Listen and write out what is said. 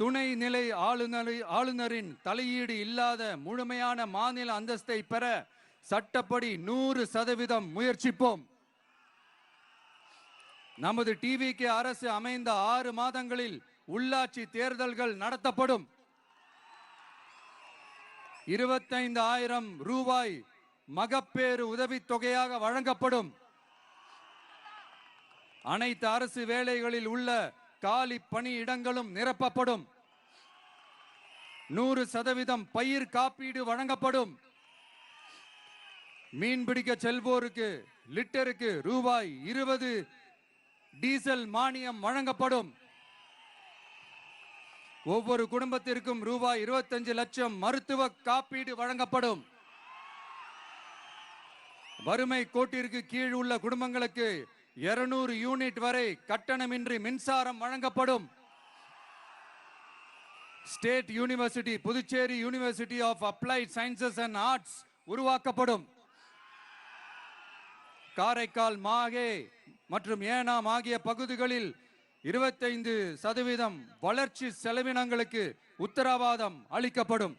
துணை நிலை ஆளுநரின் தலையீடு இல்லாத முழுமையான மாநில அந்தஸ்தை பெற சட்டப்படி 100% முயற்சிப்போம். நமது டிவிகே அரசு அமைந்த 6 மாதங்களில் உள்ளாட்சி தேர்தல்கள் நடத்தப்படும். 25,000 ரூபாய் மகப்பேறு உதவித்தொகையாக வழங்கப்படும். அனைத்து அரசு வேலைகளில் உள்ள காலி பணியிடங்களும் நிரப்பப்படும். 100% பயிர் காப்பீடு வழங்கப்படும். மீன்பிடிக்க செல்வோருக்கு லிட்டருக்கு ரூபாய் 20 டீசல் மானியம் வழங்கப்படும். ஒவ்வொரு குடும்பத்திற்கும் ரூபாய் 25 லட்சம் மருத்துவ காப்பீடு வழங்கப்படும். வறுமை கோட்டிற்கு கீழ் உள்ள குடும்பங்களுக்கு 200 யூனிட் வரை கட்டணமின்றி மின்சாரம் வழங்கப்படும். State university Puducherry university of applied sciences and arts உருவாக்கப்படும். காரைக்கால், மாஹே மற்றும் ஏனாம் ஆகிய பகுதிகளில் 25% வளர்ச்சி செலவினங்களுக்கு உத்தரவாதம் அளிக்கப்படும்.